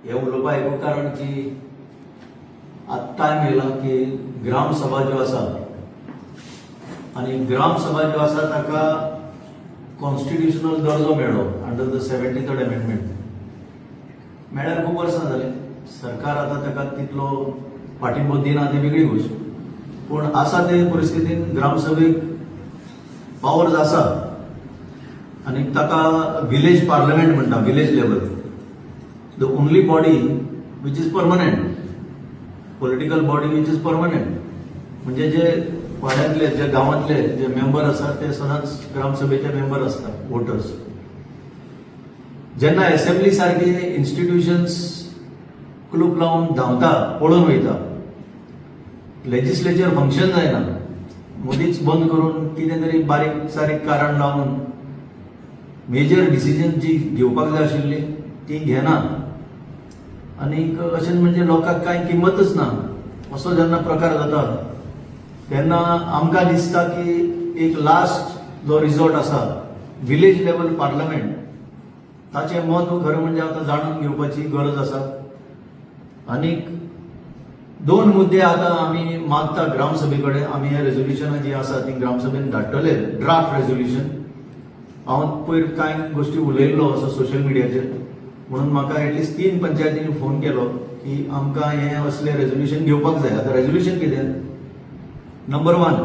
हे उलोवपा एक कारण की आतां टायम येयला की ग्रामसभा ज्यो आसा आनी ग्रामसभा ज्यो आसा ताका कॉन्स्टिट्युशनल दर्जो मेळ्ळो अंडर द 73rd अमेंडमेंट. मेळ्ळ्यार खूब वर्सां जालीं. सरकार आतां ताका तितलो पाठिंबो दिना ती वेगळी गोश्ट, पूण आसा ते परिस्थितीन ग्रामसभेक पावर्स आसा आनी ताका विलेज पार्लमेंट म्हणटा, village level, the only body which is permanent, political body which is permanent. म्हणजे जे वाड्यांतले जे गांवांतले जे मेंबर आसात ते सदांच ग्रामसभेचे मेंबर आसतात, वोटर्स. जेन्ना असेंब्ली सारके इन्स्टिट्यूशन्स क्लूब लावन धांवता, पळोवन वयता, लेजिस्लेचर फंक्शन जायना, मदींच बंद करून कितें तरी बारीक सारीक कारण लावन मेजर डिसिजन जी घेवपाक जाय आशिल्ली ती घेना आनीक अशें म्हणजे लोकांक कांय किंमतच ना असो जेन्ना प्रकार जाता तेन्ना आमकां दिसता की एक लास्ट जो रिजॉर्ट आसा विलेज लेवल पार्लमेंट, ताचें म्हत्व खरें म्हणजे आतां जाणून घेवपाची गरज आसा. आनीक 2 मुद्दे आतां आमी मागता ग्रामसभे कडेन. आमी हे रेझोल्युशनां जी आसा ती ग्रामसभेन धाडटले, ड्राफ्ट रेझोल्युशन. हांव पयर कांय गोश्टी उलयल्लो असो सोशल मिडियाचेर, म्हणून म्हाका एटलिस्ट 3 पंचायतींनी फोन केलो की आमकां हे असले रेझोल्युशन घेवपाक जाय. आतां रेझोल्युशन कितें? Number 1,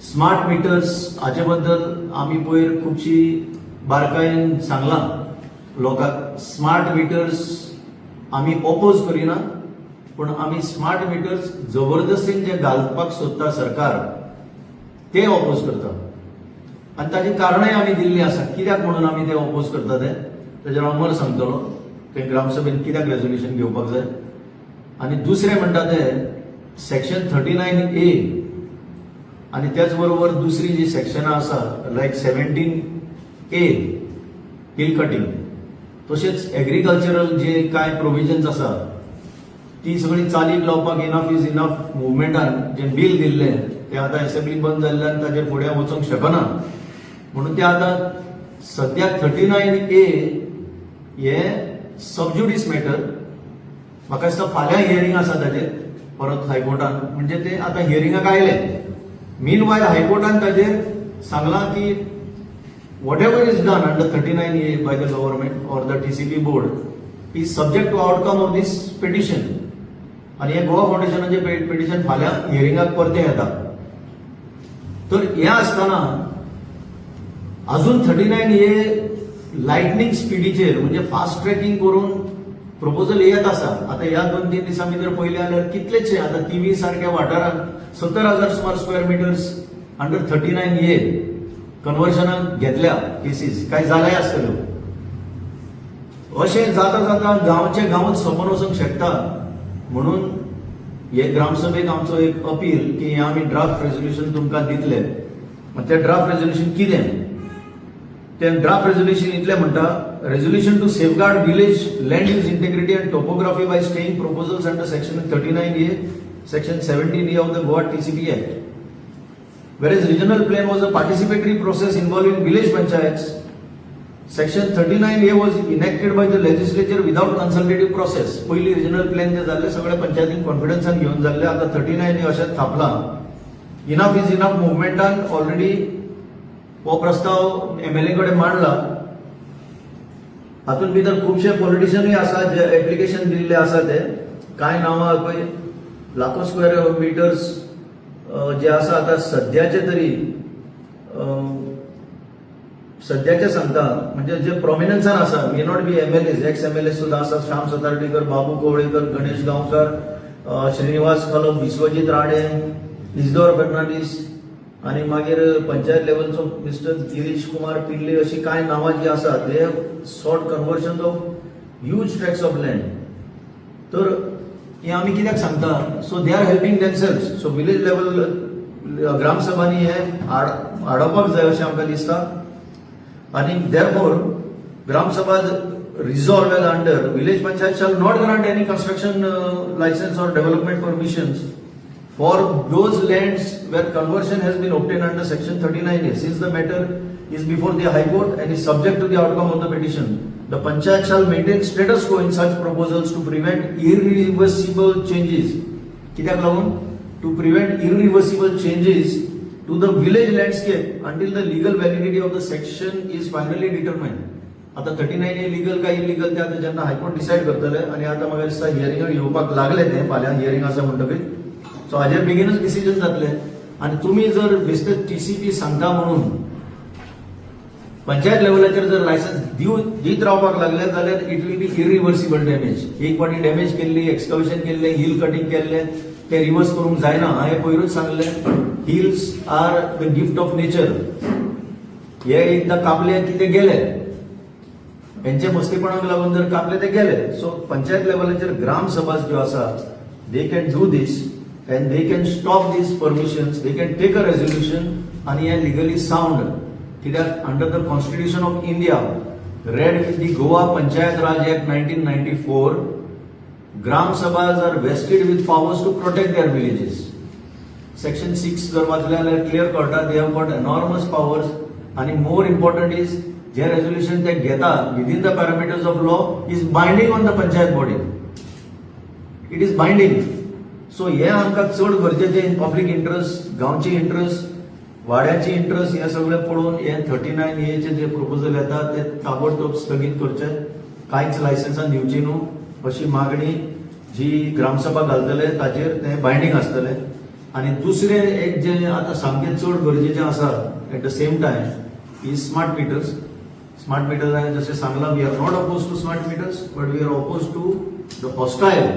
smart metres. हाचे बद्दल आमी पयर खुबशी बारकायेन सांगलां लोकांक. स्मार्ट मिटर्स आमी ओपोज करिना, पूण आमी स्मार्ट मिटर्स जबरदस्तीन जे घालपाक सोदता सरकार ते ओपोज करता. आनी ताची कारणांय आमी दिल्ली आसा कित्याक म्हणून आमी ते ओपोज करता ते. तेजेर हांव मर सांगतलो ते ग्रामसभेन कित्याक रेझोल्युशन घेवपाक जाय. आनी दुसरें म्हणटा ते सेक्शन 39A आनी त्याच बरोबर दुसरी जी सेक्शनां आसा लायक 17A हिल कटींग, तशेंच एग्रीकल्चरल जे कांय प्रोविजन्स आसा ती सगळी चालीक लावपाक इनफ इज इनफ मुवमेंटान जे बील दिल्लें ते आतां असेंब्ली बंद जाल्ल्यान ताचेर फुडें वचूंक शकना. म्हणून ते आतां सद्याक 39A हे सबज्युडिस मॅटर. म्हाका दिसता फाल्यां हियरींग आसा ताचेर परत हायकोर्टान, म्हणजे ते आतां हियरिंगाक आयले. मीनवायल हायकोर्टान ताचेर सांगलां की whatever is done under 39A by the government or the TCP board is subject to outcome of this petition. आणि हे गोवा फाउंडेशनाचे पिटिशन फाल्यां हियरिंगाक परते येता. तर हे आसतना अजून 39A लायटनिंग स्पिडीचेर म्हणजे फास्ट ट्रॅकिंग करून प्रपोजल येत आसा. आता ह्या 2-3 दिसां भितर पयले जाल्यार कितलेशे आतां TV सारख्या वाठारांत 70,000 सुमार स्क्वेअर मिटर्स अंडर 39A कन्वर्शनाक घेतल्या केसीस, काय जाल्याय आसतल्यो. अशें जाता जाता गांवचे गांवच सोंपोन वचूंक शकता. म्हणून हे ग्रामसभेक आमचो एक अपील की हे आमी ड्राफ्ट रेझोल्युशन तुमकां दितले. ते ड्राफ्ट रेझोल्युशन कितें? ते ड्राफ्ट रेझोल्युशन इतलें म्हणटा, resolution to safeguard village land use integrity and topography by staying proposals under section 39A, section 17A of the Goa TCP Act. Whereas regional plan was a participatory process involving village panchayats, section 39A was enacted by the legislature without consultative process. पहिली regional plan जे जाल्ले सगळे पंचायतीन कॉन्फिडन्सान घेवन जाल्ले. आता 39A अशेंच थापला. इनफ इज इनफ मुवमेंटान ऑलरेडी हो प्रस्ताव MLA कडे मांडला. हातून भितर खुबशे पॉलिटिशियनूय आसा जे एप्लिकेशन दिल्ले आसा. ते कांय नांवां पळय लाखो स्क्वेअर मिटर्स जे आसा आतां सद्याचे तरी सद्याचे सांगता, म्हणजे जे प्रॉमिनन्सान आसा, may not be MLAs, x MLAs सुद्दां आसा. श्याम सतार्डेकर, बाबू कोवळेकर, गणेश गांवकर, श्रीनिवास कलम, विश्वजीत राणे, इजदोर फर्नांडीस आनी मागीर पंचायत लेवलचो मिस्टर गिरीश कुमार पिल्ले, अशी कांय नांवां जी आसा ते sort conversion of huge tracts of land. तर हे आमी कित्याक सांगता? So they are helping themselves. So village level ग्रामसभांनी हे हाडोवपाक जाय अशें आमकां दिसता. आनी देरफोर ग्रामसभा resolved as under village panchayat shall not grant any construction license or development permissions for those lands where conversion has been obtained under section 39A, since the matter is before the High Court and is subject to the outcome of the petition. The panchayat shall maintain status quo in such proposals to prevent irreversible changes. कित्याक लागून? To prevent irreversible changes to the village landscape until the legal validity of the section is finally determined. आता 39 हे legal काय illegal ते आता जेन्ना high court decide करतले आणि आता म्हाका दिसता हियरिंगाक येवपाक लागले ते फाल्यां हियरिंग आसा म्हणटकीर सो हाजेर बेगीनच डिसिजन जातले. आणि तुम्ही जर बेस्टेड टीसीपी सांगता म्हणून पंचायत लेवलाचेर जर लायसन्स दीत रावपाक लागले जाल्यार it will be irreversible damage. एक फावटी डॅमेज केल्ली, एक्सकवेशन केल्ले, हिल कटिंग केल्ले ते रिवर्स करूंक जायना. हांवें पयरूच सांगलें hills are the gift of nature. हे एकदां कापले की ते गेले, हेंचे मस्तीपणाक लागून जर कापले ते गेले. सो पंचायत लेवलाचेर ग्राम सभा ज्यो आसा they can do these and they can stop these permissions, they can take a resolution and he legally sound. That under the Constitution of India, read with the Goa Panchayat Raj Act 1994, Gram Sabhas are vested with powers to protect their villages. Section 6 जर वाचल्यार clear करता they have got enormous powers and more important is जे resolution they घेता within the parameters of law is binding on the Panchayat body. It is binding. So हे आमकां चड गरजेचें in public interest, गांवची इंट्रस्ट, वाड्याची इंट्रस्ट हे सगळें पळोवन हे 39 एचे जे प्रपोजल येता ते ताबडतोब स्थगीत करचे. कांयच लायसन्सां दिवची न्हू अशी मागणी जी ग्रामसभा घालतले ताचेर तें बायंडींग आसतलें. आनी दुसरें एक जें आतां सामकें चड गरजेचें आसा at the same time is smart meters. Smart meters हांवें जशें सांगलां we are not oppose to smart meters but we are oppose to the hostile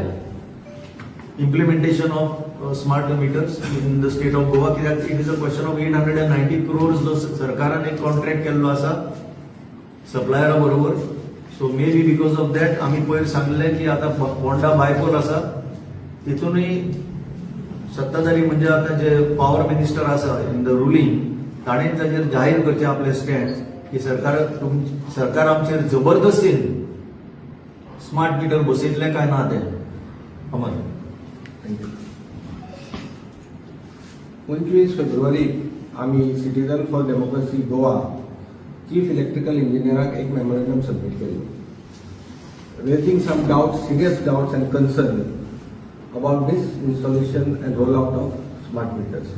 implementation of smart meters in the state of Goa. It is a question of 890 crores जो सरकारान एक contract केल्लो आसा सप्लायरा बरोबर. So may be because of that आमी पयर सांगलें की आतां पोंडा बायपोल आसा तितूनय सत्ताधारी म्हणजे आतां जे पॉवर मिनिस्टर आसा इन द रुलींग ताणें ताचेर जाहीर करचें आपलें स्टँड की सरकार आमचेर जबरदस्तीन स्मार्ट मिटर बसयतलें काय ना तें. अमर 25 फेब्रुवारी आम्ही citizens for democracy Goa chief electrical इंजिनियराक एक मेमोरेंडम सबमिट केलो raising some doubts, serious doubts and concern about this installation and roll out of smart metres.